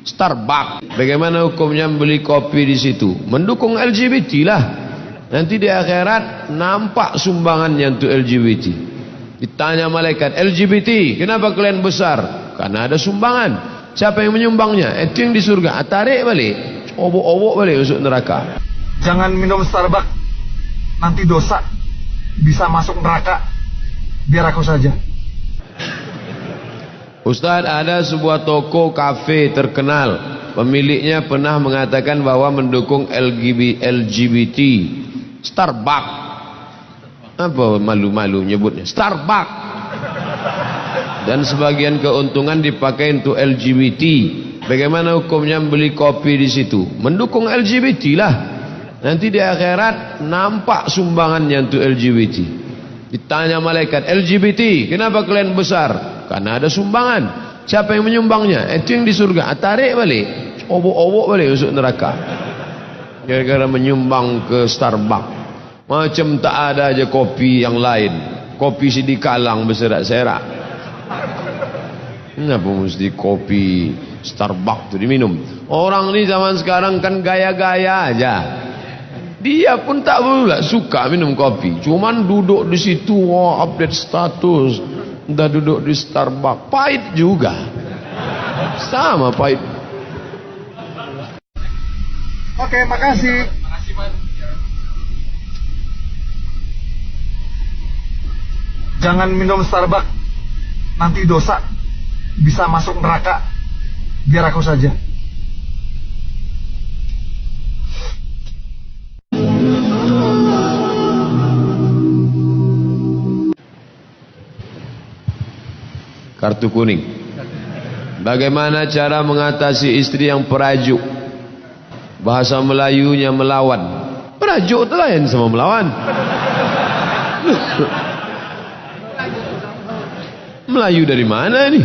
Starbucks. Bagaimana hukumnya beli kopi di situ? Mendukung LGBT lah. Nanti di akhirat nampak sumbangannya untuk LGBT. Ditanya malaikat, LGBT, kenapa kalian besar? Karena ada sumbangan. Siapa yang menyumbangnya? Itu yang di surga. Tarik balik, obok-obok balik masuk neraka. Jangan minum Starbucks, nanti dosa, bisa masuk neraka. Biar aku saja. Ustaz, ada sebuah toko kafe terkenal. Pemiliknya pernah mengatakan bahwa mendukung LGBT. Starbucks. Apa malu-malu nyebutnya? Starbucks. Dan sebagian keuntungan dipakai untuk LGBT. Bagaimana hukumnya beli kopi di situ? Mendukung LGBT lah. Nanti di akhirat nampak sumbangannya untuk LGBT. Ditanya malaikat, LGBT, kenapa kalian besar? Karena ada sumbangan. Siapa yang menyumbangnya? Itu yang di surga. Tarik balik, obok-obok balik masuk neraka. Gara-gara menyumbang ke Starbucks. Macam tak ada aja kopi yang lain. Kopi sidikalang berserak-serak. Kenapa mesti kopi Starbucks itu diminum? Orang ni zaman sekarang kan gaya-gaya aja. Dia pun tak pula suka minum kopi. Cuman duduk di situ, update status. Dah duduk di Starbucks, pahit juga. Sama pahit. Oke, makasih. Jangan minum Starbucks, nanti dosa, bisa masuk neraka. Biar aku saja. Kartu kuning. Bagaimana cara mengatasi istri yang perajuk? Bahasa Melayunya melawan. Perajuk itu lain sama melawan. Melayu dari mana nih?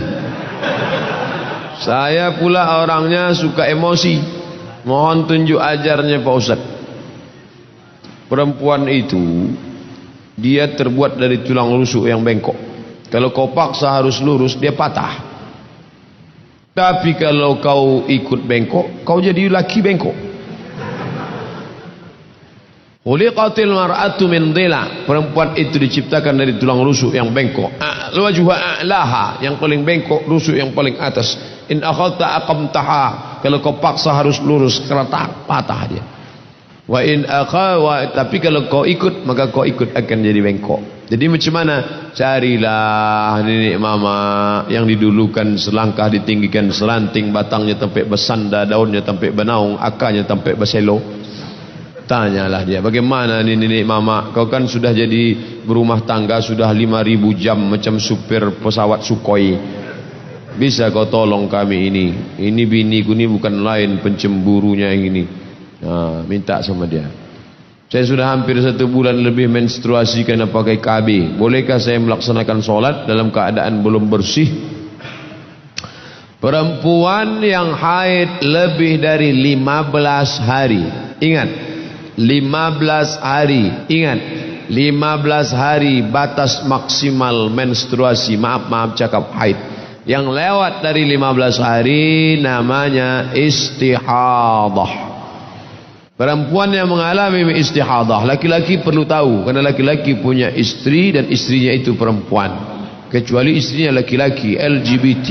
Saya pula orangnya suka emosi. Mohon tunjuk ajarnya Pak Ustaz. Perempuan itu dia terbuat dari tulang rusuk yang bengkok. Kalau kau paksa harus lurus, dia patah. Tapi kalau kau ikut bengkok, kau jadi laki bengkok. Khuliqatil mar'atu min dhila. Perempuan itu diciptakan dari tulang rusuk yang bengkok. Wajhuha a'laha, yang paling bengkok, rusuk yang paling atas. In akhadta aqamtaha. Kalau kau paksa harus lurus, keretak, patah dia. Wa in akhawa, tapi kalau kau ikut, maka kau ikut akan jadi bengkok. Jadi macam mana? Carilah nenek mama yang didulukan selangkah ditinggikan selanting, batangnya sampai bersanda, daunnya sampai benaung, akarnya sampai berselo. Tanyalah dia, bagaimana ni nenek mama? Kau kan sudah jadi berumah tangga sudah 5.000 jam macam supir pesawat Sukhoi. Bisa kau tolong kami ini? Ini biniku ni bukan lain pencemburunya yang ini. Minta sama dia. Saya sudah hampir 1 bulan lebih menstruasi karena pakai KB. Bolehkah saya melaksanakan sholat dalam keadaan belum bersih? Perempuan yang haid lebih dari 15 hari. Ingat, 15 hari. Ingat, 15 hari batas maksimal menstruasi. Maaf cakap haid. Yang lewat dari 15 hari namanya istihadah. Perempuan yang mengalami istihadah, laki-laki perlu tahu, karena laki-laki punya istri dan istrinya itu perempuan, kecuali istrinya laki-laki LGBT.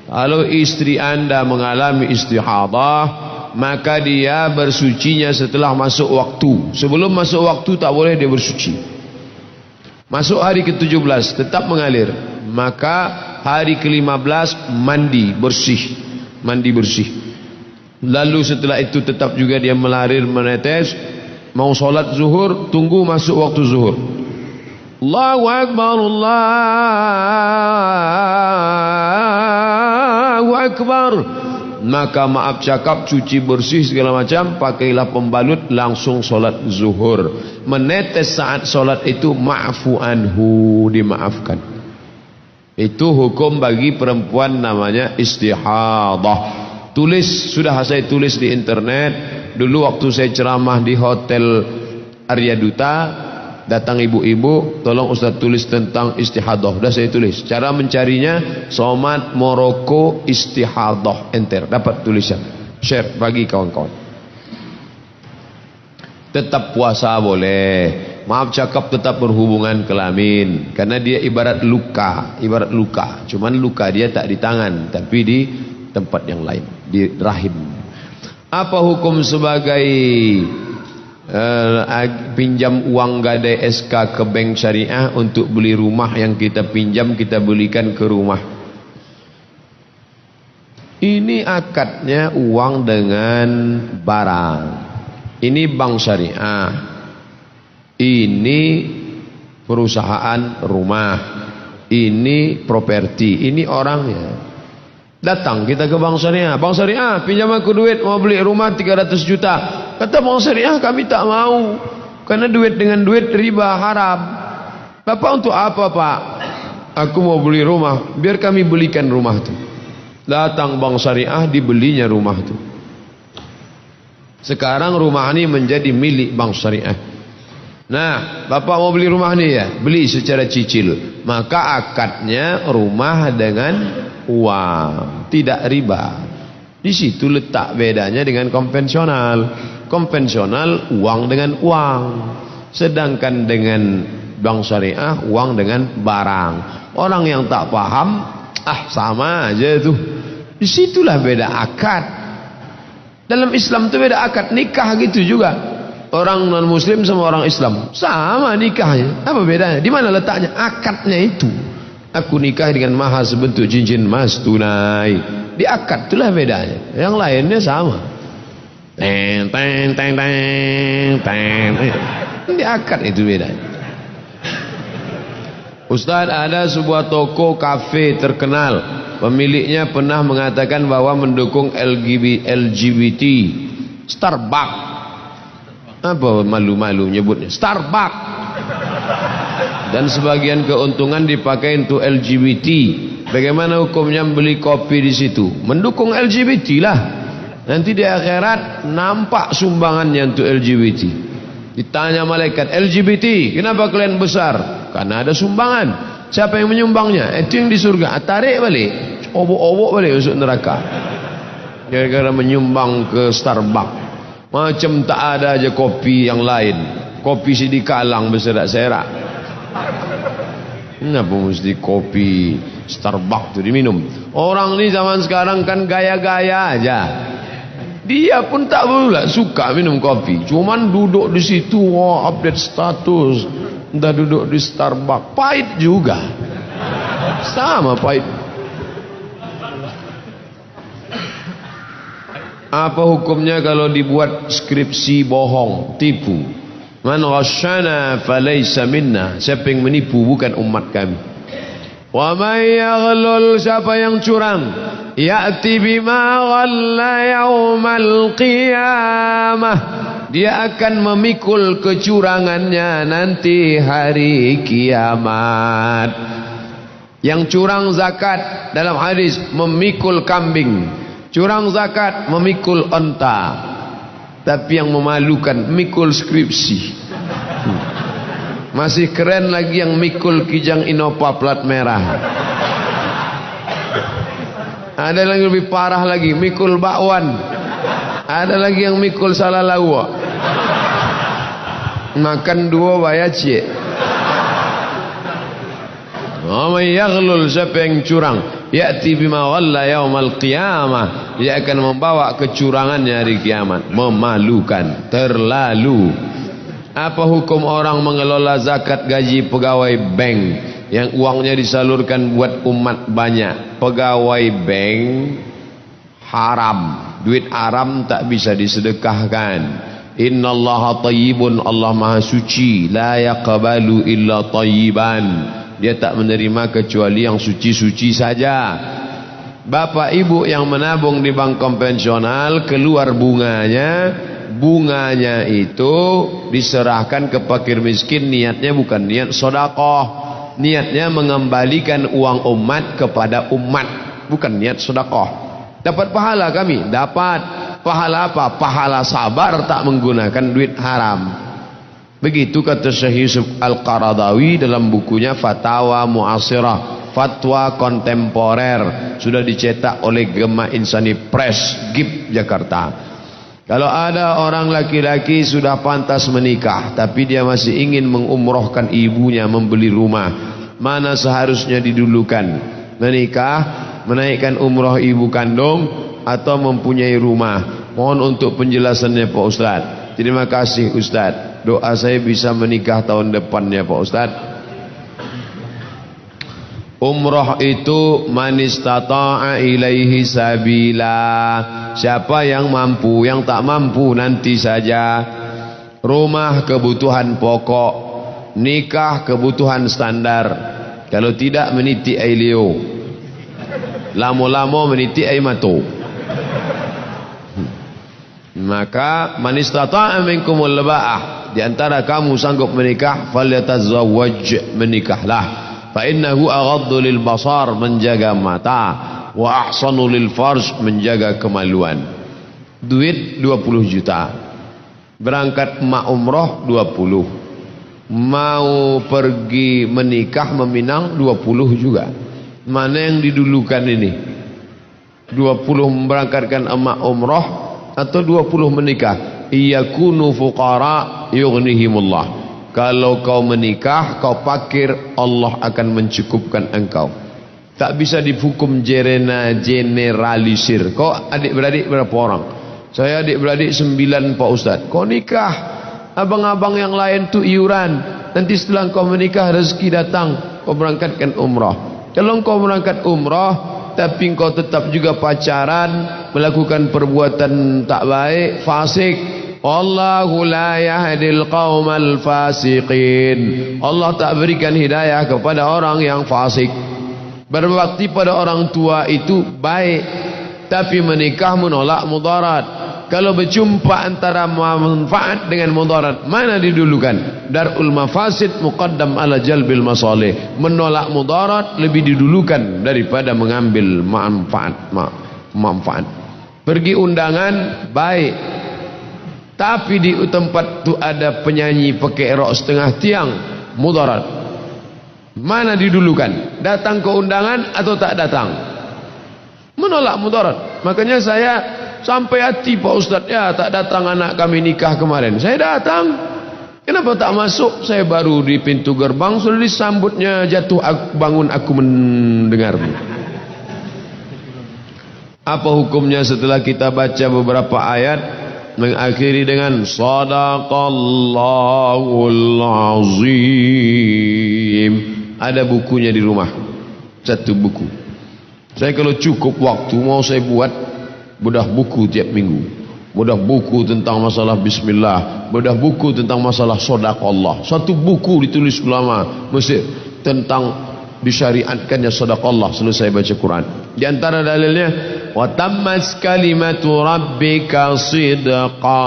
Kalau istri anda mengalami istihadah, maka dia bersucinya setelah masuk waktu. Sebelum masuk waktu tak boleh dia bersuci. Masuk hari ke-17 tetap mengalir, maka hari ke-15 mandi bersih. Lalu setelah itu tetap juga dia melarir menetes. Mau solat zuhur, tunggu masuk waktu zuhur. Allahu Akbar, Allahu Akbar. Maka maaf cakap, cuci bersih segala macam, pakailah pembalut, langsung solat zuhur. Menetes saat solat itu ma'fu anhu, dimaafkan. Itu hukum bagi perempuan namanya istihadah. Tulis, sudah saya tulis di internet. Dulu waktu saya ceramah di Hotel Arya Duta, Datang ibu-ibu, tolong Ustaz tulis tentang istihadah. Dah saya tulis. Cara mencarinya Somad Moroko istihadah, enter, dapat tulisan. Share bagi kawan-kawan. Tetap puasa boleh. Maaf cakap tetap berhubungan kelamin, karena dia ibarat luka, Cuman luka dia tak di tangan, tapi di tempat yang lain, di rahim. Apa hukum sebagai pinjam uang gadai SK ke bank syariah untuk beli rumah yang kita pinjam, kita belikan ke rumah? Ini akadnya uang dengan barang. Ini bank syariah, ini perusahaan rumah, ini properti, ini orangnya. Datang kita ke bank syariah, bank syariah pinjam aku duit mau beli rumah 300 juta. Kata bank syariah, kami tak mau, karena duit dengan duit riba haram. Bapak untuk apa Pak? Aku mau beli rumah, biar kami belikan rumah itu. Datang bank syariah, dibelinya rumah itu. Sekarang rumah ini menjadi milik bank syariah. Nah, Bapak mau beli rumah ini ya, beli secara cicil. Maka akadnya rumah dengan uang, tidak riba. Di situ letak bedanya dengan konvensional. Konvensional uang dengan uang, sedangkan dengan bank syariah uang dengan barang. Orang yang tak paham, sama aja itu. Disitulah beda akad. Dalam Islam itu beda akad, nikah gitu juga. Orang non muslim sama orang Islam sama nikahnya. Apa bedanya? Di mana letaknya? Akadnya itu. Aku nikah dengan mahar sebentuk cincin emas tunai. Di akad itulah bedanya. Yang lainnya sama. Teng teng teng teng teng. Di akad itu bedanya. Ustaz, ada sebuah toko kafe terkenal. Pemiliknya pernah mengatakan bahwa mendukung LGBT. Starbucks. Apa malu-malu nyebutnya? Starbucks. Dan sebagian keuntungan dipakai untuk LGBT. Bagaimana hukumnya beli kopi di situ? Mendukung LGBT lah. Nanti di akhirat nampak sumbangannya untuk LGBT. Ditanya malaikat, LGBT, kenapa kalian besar? Karena ada sumbangan. Siapa yang menyumbangnya? Itu yang di surga. Tarik balik, obok-obok balik masuk neraka. Gara-gara menyumbang ke Starbucks. Macam tak ada aja kopi yang lain. Kopi Sidi Kalang berserak-serak. Kenapa mesti kopi Starbucks itu diminum? Orang ni zaman sekarang kan gaya-gaya aja. Dia pun tak pula suka minum kopi. Cuman duduk di situ, update status. Entah duduk di Starbucks. Pahit juga. Sama pahit. Apa hukumnya kalau dibuat skripsi bohong, tipu? Man ghasyana falaysa minna. Siapa yang menipu bukan umat kami. Wa may yaghlul, siapa yang curang, ya'ti bima ghalla yaumal qiyamah, dia akan memikul kecurangannya nanti hari kiamat. Yang curang zakat dalam hadis memikul kambing, curang zakat memikul onta. Tapi yang memalukan mikul skripsi. Masih keren lagi yang mikul Kijang Innova plat merah. Ada lagi lebih parah lagi, mikul bakwan. Ada lagi yang mikul salah lawa. Makan dua bayar cik. Wa yaghlul, siapa yang curang, ya'ti bima ghalla yaumal qiyamah, dia akan membawa kecurangannya hari kiamat. Memalukan, terlalu. Apa hukum orang mengelola zakat gaji pegawai bank yang uangnya disalurkan buat umat banyak? Pegawai bank haram, duit haram tak bisa disedekahkan. Innallaha tayyibun, Allah maha suci, la yaqbalu illa tayyiban, dia tak menerima kecuali yang suci-suci saja. Bapak ibu yang menabung di bank konvensional, keluar bunganya itu diserahkan ke fakir miskin. Niatnya bukan niat sedekah, niatnya mengembalikan uang umat kepada umat, bukan niat sedekah. Dapat pahala kami? Dapat. Pahala apa? Pahala sabar tak menggunakan duit haram. Begitu kata Syekh Yusuf Al-Qaradawi dalam bukunya Fatawa Mu'asirah, fatwa kontemporer, sudah dicetak oleh Gema Insani Press, GIP Jakarta. Kalau ada orang laki-laki sudah pantas menikah tapi dia masih ingin mengumrohkan ibunya, membeli rumah, mana seharusnya didulukan? Menikah, menaikkan umroh ibu kandung, atau mempunyai rumah? Mohon untuk penjelasannya Pak Ustaz. Terima kasih Ustaz. Doa saya bisa menikah tahun depan ya Pak Ustaz. Umrah itu man istata'a ilaihi sabila. Siapa yang mampu, yang tak mampu nanti saja. Rumah kebutuhan pokok, nikah kebutuhan standar. Kalau tidak meniti ailio, lamo-lamo meniti aimato. Maka man istata'a minkumul ba'ah, di antara kamu sanggup menikah, falyatazawwaj, menikahlah. Fa innahu aghaddu lil basar, menjaga mata, wa ahsanu lil farj, menjaga kemaluan. Duit 20 juta. Berangkat emak umroh 20. Mau pergi menikah meminang 20 juga. Mana yang didulukan ini? 20 memberangkatkan emak umroh atau 20 menikah? Iyakunu fuqara yughnihimullah. Kalau kau menikah, kau fakir, Allah akan mencukupkan engkau. Tak bisa dihukum generalisir. Kau adik-beradik berapa orang? Saya adik-beradik 9 Pak Ustaz. Kau nikah, abang-abang yang lain tu iuran. Nanti setelah kau menikah rezeki datang, kau berangkatkan umrah. Kalau kau berangkat umrah tapi kau tetap juga pacaran, melakukan perbuatan tak baik, fasik, Wallahu la yahdil qaumal fasiqin. Allah tak berikan hidayah kepada orang yang fasik. Berbakti pada orang tua itu baik, tapi menikah menolak mudarat. Kalau berjumpa antara manfaat dengan mudarat, mana didulukan? Darul mafasid muqaddam ala jalbil masalih. Menolak mudarat lebih didulukan daripada mengambil manfaat. Pergi undangan baik, tapi di tempat tu ada penyanyi pakai rok setengah tiang, mudarat. Mana didulukan? Datang ke undangan atau tak datang? Menolak mudarat. Makanya saya sampai hati Pak Ustaz, ya tak datang anak kami nikah kemarin. Saya datang. Kenapa tak masuk? Saya baru di pintu gerbang sudah disambutnya, jatuh bangun aku mendengarmu. Apa hukumnya setelah kita baca beberapa ayat mengakhiri dengan Sadaqallahul Azim? Ada bukunya di rumah, satu buku. Saya kalau cukup waktu mau saya buat bedah buku tiap minggu. Bedah buku tentang masalah bismillah, bedah buku tentang masalah sedekah. Satu buku ditulis ulama Mesir tentang disyariatkannya sedekah selesai baca Quran. Di antara dalilnya, wa tammat kalimatu rabbika sidqa,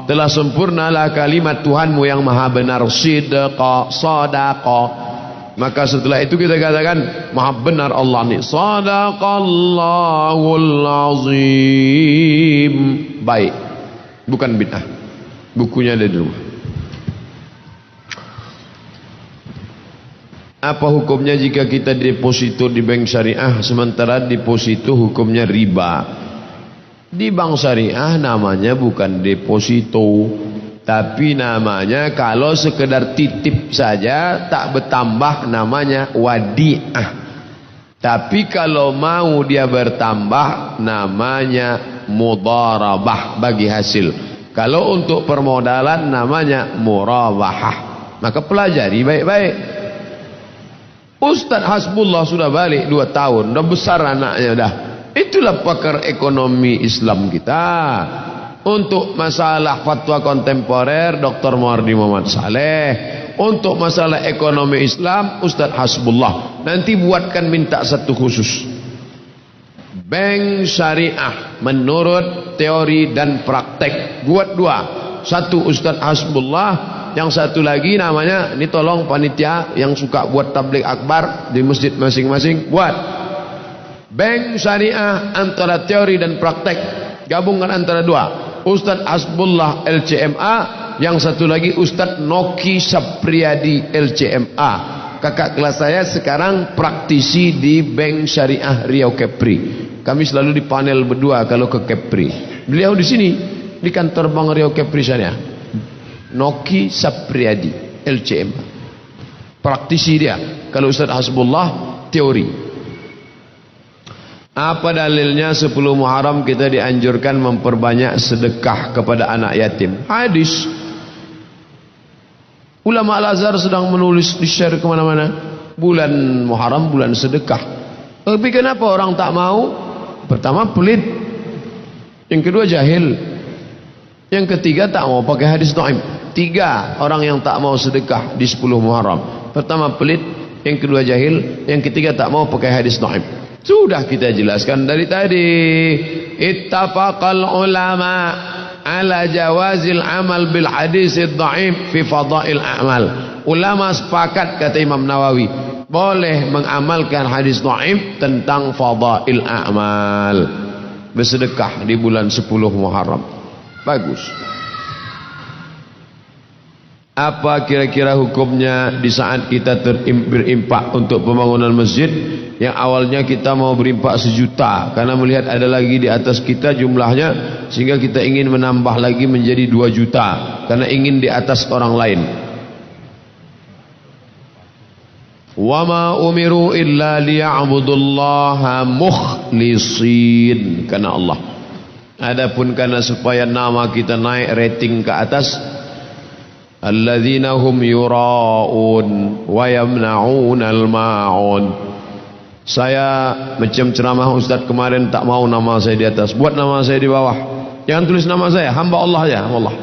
telah sempurnalah kalimat Tuhanmu yang maha benar, sidqa, sedekah. Maka setelah itu kita katakan maha benar Allah ni, Sadaqallahul Azim. Baik, bukan bid'ah. Bukunya ada di rumah. Apa hukumnya jika kita deposito di bank syariah sementara deposito hukumnya riba? Di bank syariah namanya bukan deposito, tapi namanya kalau sekedar titip saja tak bertambah namanya wadi'ah. Tapi kalau mau dia bertambah namanya mudharabah, bagi hasil. Kalau untuk permodalan namanya murabahah. Maka pelajari baik-baik. Ustaz Hasbullah sudah balik 2 tahun, dah besar anaknya dah. Itulah pakar ekonomi Islam kita. Untuk masalah fatwa kontemporer Dr. Muardi Muhammad Saleh. Untuk masalah ekonomi Islam Ustaz Hasbullah. Nanti buatkan minta satu khusus. Bank syariah menurut teori dan praktek. Buat 2. Satu Ustaz Hasbullah, yang satu lagi namanya, ini tolong panitia yang suka buat tabligh akbar di masjid masing-masing buat. Bank syariah antara teori dan praktek. Gabungkan antara 2. Ustaz Hasbullah LCMA Yang satu lagi Ustadz Noki Sapriyadi LCMA, kakak kelas saya sekarang praktisi di Bank Syariah Riau Kepri. Kami selalu di panel berdua kalau ke Kepri. Beliau di sini di kantor Bank Riau Kepri sana. Noki Sapriyadi LCMA, praktisi dia. Kalau Ustadz Hasbullah teori. Apa dalilnya 10 Muharram kita dianjurkan memperbanyak sedekah kepada anak yatim? Hadis. Ulama Al-Azhar sedang menulis, di-share kemana-mana. Bulan Muharram bulan sedekah. Tapi kenapa orang tak mau? Pertama pelit, yang kedua jahil, yang ketiga tak mau pakai hadis dhaif. 3 orang yang tak mau sedekah di 10 Muharram. Pertama pelit, yang kedua jahil, yang ketiga tak mau pakai hadis dhaif. Sudah kita jelaskan dari tadi. Ittafaqal ulama ala jawazil amal bil hadis dhaif fi fadail a'mal. Ulama sepakat, kata Imam Nawawi, boleh mengamalkan hadis dhaif tentang fadail a'mal, bersedekah di bulan 10 Muharram. Bagus. Apa kira-kira hukumnya di saat kita berimpak untuk pembangunan masjid, yang awalnya kita mau berimpak 1 juta karena melihat ada lagi di atas kita jumlahnya, sehingga kita ingin menambah lagi menjadi 2 juta karena ingin di atas orang lain. Wa ma umiru illa liya'budullaha mukhlisin, karena Allah. Adapun karena supaya nama kita naik rating ke atas, alladzina hum yura'un wa yamna'unal ma'un. Saya macam ceramah Ustaz kemarin, tak mau nama saya di atas, buat nama saya di bawah. Jangan tulis nama saya, hamba Allah aja, Allah.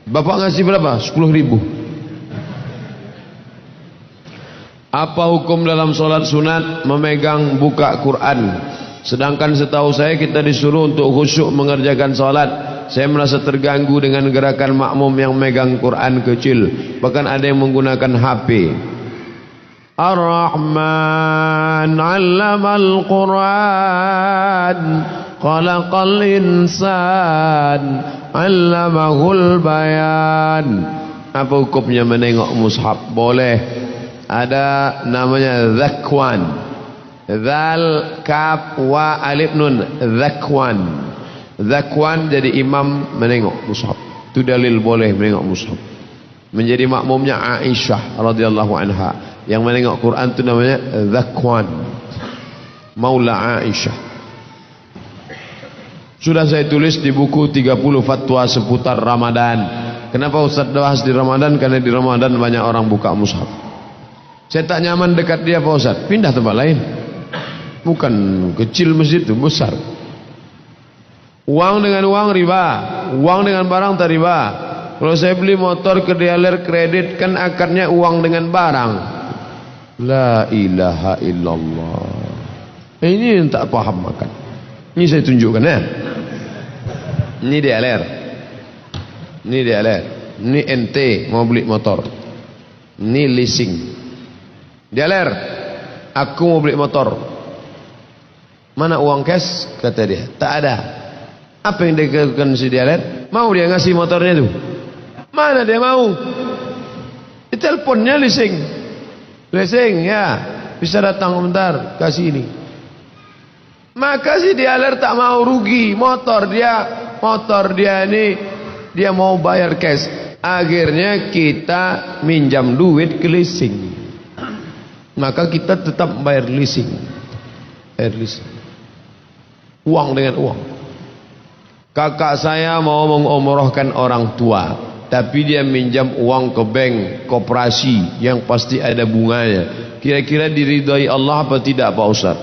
Bapak ngasih berapa? 10.000. Apa hukum dalam solat sunat memegang buka Quran? Sedangkan setahu saya kita disuruh untuk khusyuk mengerjakan solat. Saya merasa terganggu dengan gerakan makmum yang megang Quran kecil. Bahkan ada yang menggunakan HP. Ar-Rahman 'allamal Quran, khalaqal insan, 'allamahul bayan. Apa hukumnya menengok mushaf? Boleh. Ada namanya zakwan. Zal kaf wa alif nun, zakwan. Zakwan jadi imam menengok mushaf. Itu dalil boleh menengok mushaf. Menjadi makmumnya Aisyah radhiyallahu anha. Yang menengok Quran itu namanya zakwan, Maula Aisyah. Sudah saya tulis di buku 30 fatwa seputar Ramadan. Kenapa Ustaz bahas di Ramadan? Karena di Ramadan banyak orang buka mushaf. Saya tak nyaman dekat dia Pak Ustaz, pindah tempat lain. Bukan kecil masjid itu, besar. Uang dengan uang riba, uang dengan barang tak riba. Kalau saya beli motor ke dealer kredit, kan akarnya uang dengan barang. La ilaha illallah. Ini yang tak paham makan. Ini saya tunjukkan ya. Ini dealer. Ini dealer. Ini ente mau beli motor. Ini leasing. Dealer, aku mau beli motor. Mana uang cash? Kata dia, tak ada. Apa yang dia lakukan si dealer? Mau dia ngasih motornya itu? Mana dia mau? Di teleponnya leasing. Leasing ya, bisa datang bentar, kasih ini. Maka si dealer tak mau rugi. Motor dia ini dia mau bayar cash. Akhirnya kita minjam duit ke leasing. Maka kita tetap bayar leasing. Bayar leasing. Uang dengan uang. Kakak saya mau mengumrohkan orang tua, tapi dia minjam uang ke bank koperasi yang pasti ada bunganya. Kira-kira diridhai Allah apa tidak Pak Ustaz?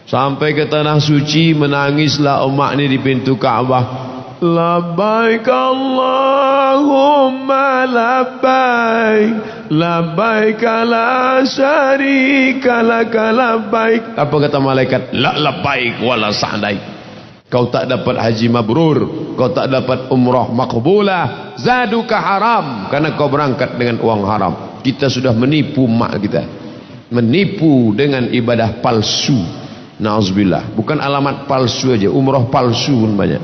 Sampai ke tanah suci menangislah emak ni di pintu Ka'bah. Labbaik Allahumma labbaik, labbaik la syarika laka labbaik. Apa kata malaikat? La labbaik wala sa'daik. Kau tak dapat haji mabrur, kau tak dapat umrah maqbulah, zaduka haram, karena kau berangkat dengan uang haram. Kita sudah menipu mak kita, menipu dengan ibadah palsu. Nauzubillah. Bukan alamat palsu aja, umrah palsu pun banyak.